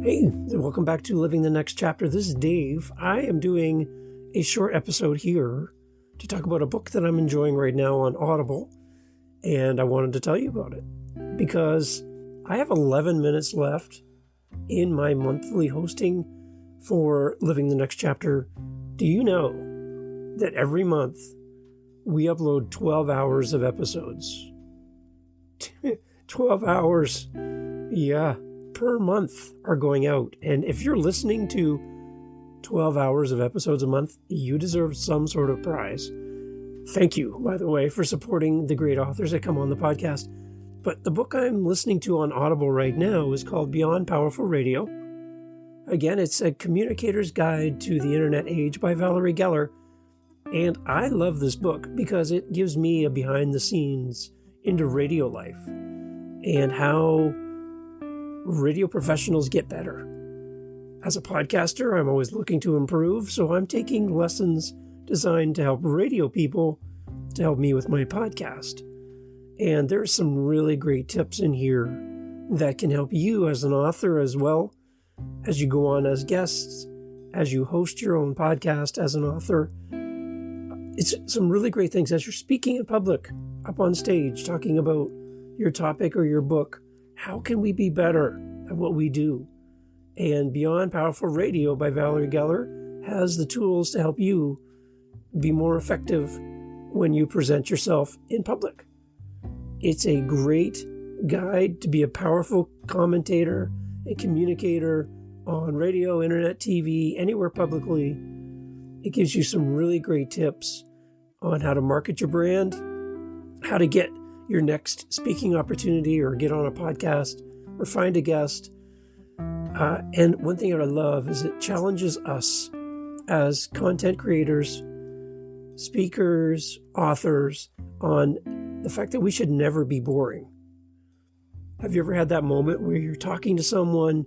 Hey, welcome back to Living the Next Chapter. This is Dave. I am doing a short episode here to talk about a book that I'm enjoying right now on Audible, and I wanted to tell you about it because I have 11 minutes left in my monthly hosting for Living the Next Chapter. Do you know that every month we upload 12 hours of episodes? 12 hours, yeah, per month are going out. And if you're listening to 12 hours of episodes a month, you deserve some sort of prize. Thank you, by the way, for supporting the great authors that come on the podcast. But the book I'm listening to on Audible right now is called Beyond Powerful Radio. Again, it's a Communicator's Guide to the Internet Age by Valerie Geller. And I love this book because it gives me a behind the scenes into radio life and how radio professionals get better. As a podcaster, I'm always looking to improve, so I'm taking lessons designed to help radio people to help me with my podcast. And there's some really great tips in here that can help you as an author as well as you go on as guests, as you host your own podcast as an author. It's some really great things as you're speaking in public, up on stage, talking about your topic or your book. How can we be better at what we do? And Beyond Powerful Radio by Valerie Geller has the tools to help you be more effective when you present yourself in public. It's a great guide to be a powerful commentator and communicator on radio, internet, TV, anywhere publicly. It gives you some really great tips on how to market your brand, how to get your next speaking opportunity or get on a podcast or find a guest. And one thing that I love is it challenges us as content creators, speakers, authors on the fact that we should never be boring. Have you ever had that moment where you're talking to someone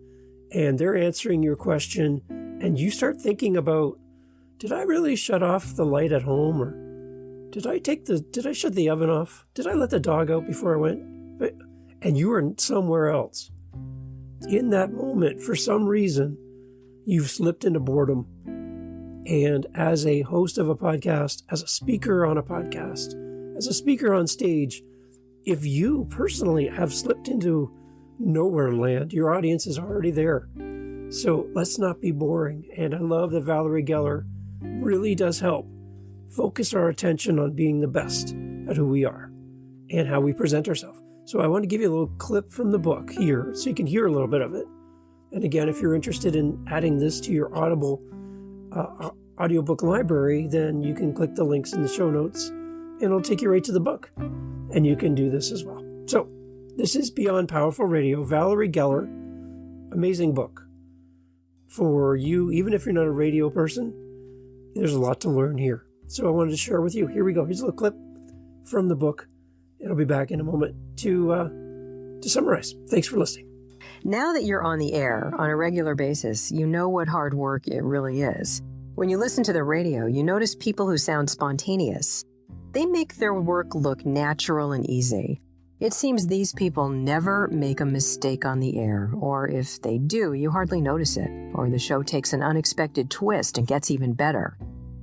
and they're answering your question and you start thinking about, did I really shut off the light at home? Or did I shut the oven off? Did I let the dog out before I went? And you were somewhere else. In that moment, for some reason, you've slipped into boredom. And as a host of a podcast, as a speaker on a podcast, as a speaker on stage, if you personally have slipped into nowhere land, your audience is already there. So let's not be boring. And I love that Valerie Geller really does help focus our attention on being the best at who we are and how we present ourselves. So I want to give you a little clip from the book here so you can hear a little bit of it. And again, if you're interested in adding this to your Audible audiobook library, then you can click the links in the show notes and it'll take you right to the book. And you can do this as well. So this is Beyond Powerful Radio, Valerie Geller. Amazing book for you, even if you're not a radio person. There's a lot to learn here. So I wanted to share with you. Here we go. Here's a little clip from the book. It'll be back in a moment to summarize. Thanks for listening. Now that you're on the air on a regular basis, you know what hard work it really is. When you listen to the radio, you notice people who sound spontaneous. They make their work look natural and easy. It seems these people never make a mistake on the air, or if they do, you hardly notice it, or the show takes an unexpected twist and gets even better.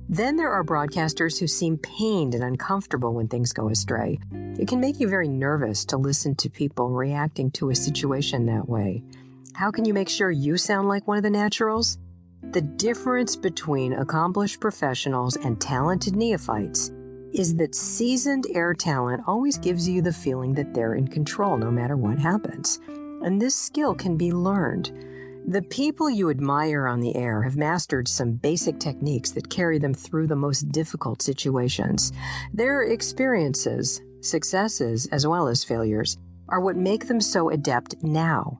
Then there are broadcasters who seem pained and uncomfortable when things go astray. It can make you very nervous to listen to people reacting to a situation that way. How can you make sure you sound like one of the naturals? The difference between accomplished professionals and talented neophytes is that seasoned air talent always gives you the feeling that they're in control no matter what happens. And this skill can be learned. The people you admire on the air have mastered some basic techniques that carry them through the most difficult situations. Their experiences, successes, as well as failures, are what make them so adept now.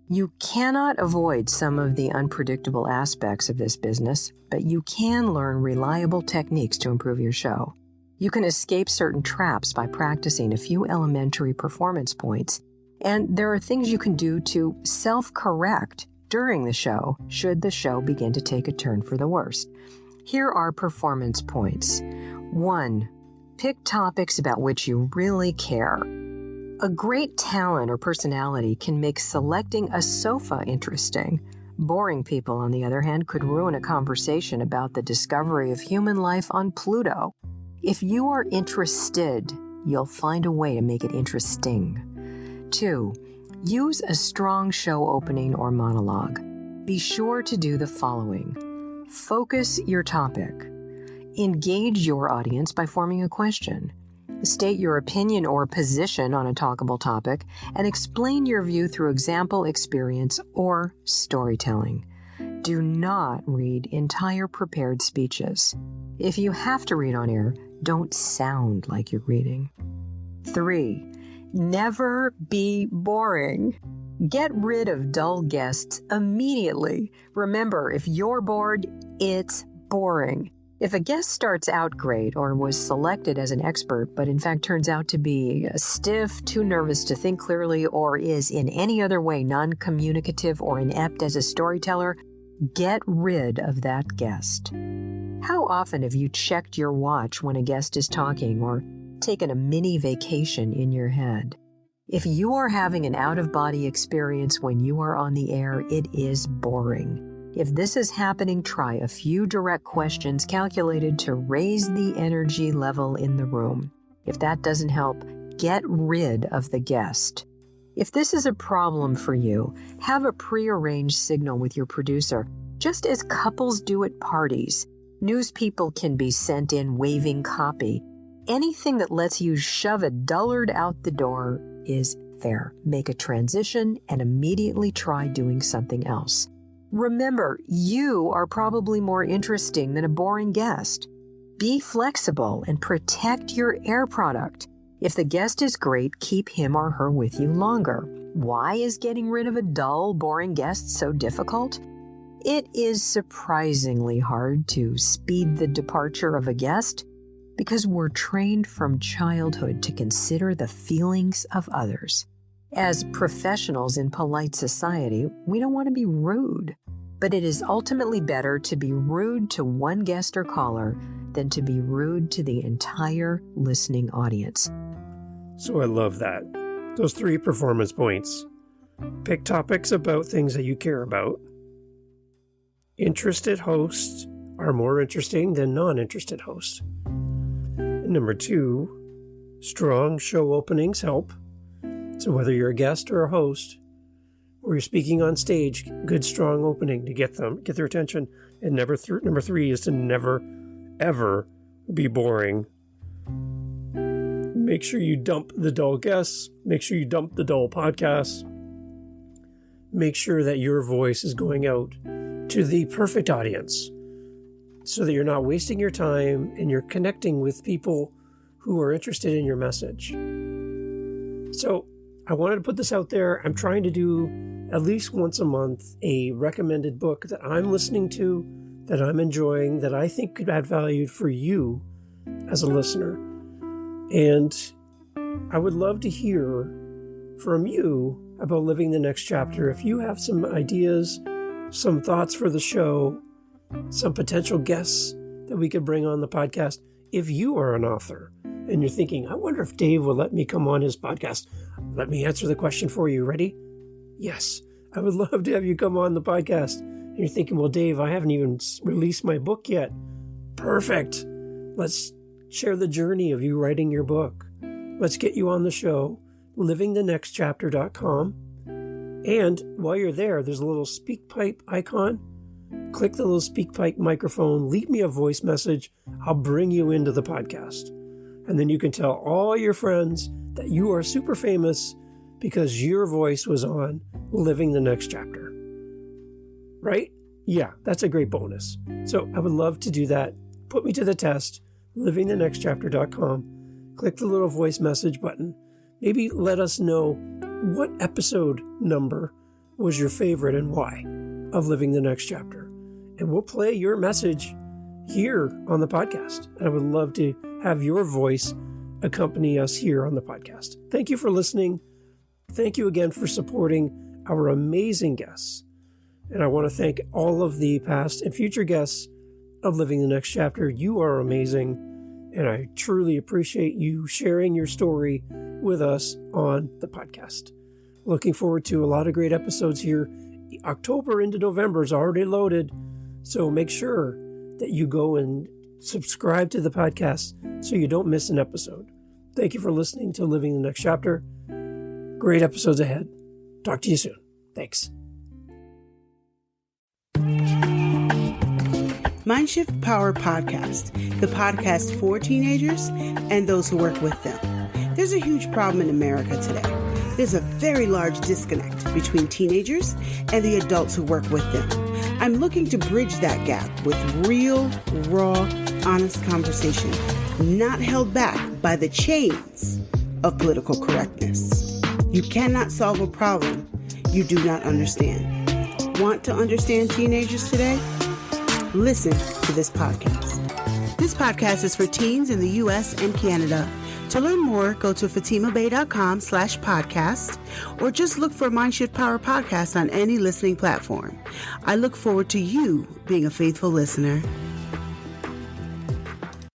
You cannot avoid some of the unpredictable aspects of this business, but you can learn reliable techniques to improve your show. You can escape certain traps by practicing a few elementary performance points, and there are things you can do to self-correct during the show, should the show begin to take a turn for the worst. Here are performance points. 1. Pick topics about which you really care. A great talent or personality can make selecting a sofa interesting. Boring people, on the other hand, could ruin a conversation about the discovery of human life on Pluto. If you are interested, you'll find a way to make it interesting. 2. Use a strong show opening or monologue. Be sure to do the following. Focus your topic. Engage your audience by forming a question. State your opinion or position on a talkable topic and explain your view through example, experience, or storytelling. Do not read entire prepared speeches. If you have to read on air, don't sound like you're reading. 3. Never be boring. Get rid of dull guests immediately. Remember, if you're bored, it's boring. If a guest starts out great or was selected as an expert, but in fact turns out to be stiff, too nervous to think clearly, or is in any other way non-communicative or inept as a storyteller, get rid of that guest. How often have you checked your watch when a guest is talking or taken a mini vacation in your head? If you are having an out-of-body experience when you are on the air, it is boring. If this is happening, try a few direct questions calculated to raise the energy level in the room. If that doesn't help, get rid of the guest. If this is a problem for you, have a prearranged signal with your producer, just as couples do at parties. News people can be sent in waving copy. Anything that lets you shove a dullard out the door is fair. Make a transition and immediately try doing something else. Remember, you are probably more interesting than a boring guest. Be flexible and protect your air product. If the guest is great, keep him or her with you longer. Why is getting rid of a dull, boring guest so difficult? It is surprisingly hard to speed the departure of a guest because we're trained from childhood to consider the feelings of others. As professionals in polite society, we don't want to be rude, but it is ultimately better to be rude to one guest or caller than to be rude to the entire listening audience. So I love that. Those 3 performance points. Pick topics about things that you care about. Interested hosts are more interesting than non-interested hosts. And number 2, strong show openings help. So whether you're a guest or a host, or you're speaking on stage, good strong opening to get their attention. And number 3 is to never, ever be boring. Make sure you dump the dull guests. Make sure you dump the dull podcasts. Make sure that your voice is going out to the perfect audience so that you're not wasting your time and you're connecting with people who are interested in your message. So I wanted to put this out there. I'm trying to do at least once a month a recommended book that I'm listening to, that I'm enjoying, that I think could add value for you as a listener. And I would love to hear from you about living the next chapter. If you have some ideas, some thoughts for the show, some potential guests that we could bring on the podcast. If you are an author and you're thinking, I wonder if Dave will let me come on his podcast, let me answer the question for you. Ready? Yes. I would love to have you come on the podcast. And you're thinking, well, Dave, I haven't even released my book yet. Perfect. Let's share the journey of you writing your book. Let's get you on the show, livingthenextchapter.com. And while you're there, there's a little SpeakPipe icon. Click the little SpeakPipe microphone, leave me a voice message. I'll bring you into the podcast. And then you can tell all your friends that you are super famous because your voice was on Living the Next Chapter. Right? Yeah, that's a great bonus. So I would love to do that. Put me to the test, livingthenextchapter.com. Click the little voice message button. Maybe let us know what episode number was your favorite and why of Living the Next Chapter. And we'll play your message here on the podcast. I would love to have your voice accompany us here on the podcast. Thank you for listening. Thank you again for supporting our amazing guests. And I want to thank all of the past and future guests of Living the Next Chapter. You are amazing, and I truly appreciate you sharing your story with us on the podcast. Looking forward to a lot of great episodes here October into November is already loaded, so make sure that you go and subscribe to the podcast so you don't miss an episode. Thank you for listening to Living the Next Chapter. Great episodes ahead. Talk to you soon. Thanks. Mindshift Power Podcast, the podcast for teenagers and those who work with them. There's a huge problem in America today. There's a very large disconnect between teenagers and the adults who work with them. I'm looking to bridge that gap with real, raw, honest conversation, not held back by the chains of political correctness. You cannot solve a problem you do not understand. Want to understand teenagers today? Listen to this podcast. This podcast is for teens in the U.S. and Canada. To learn more, go to fatimabay.com/podcast or just look for Mindshift Power Podcast on any listening platform. I look forward to you being a faithful listener.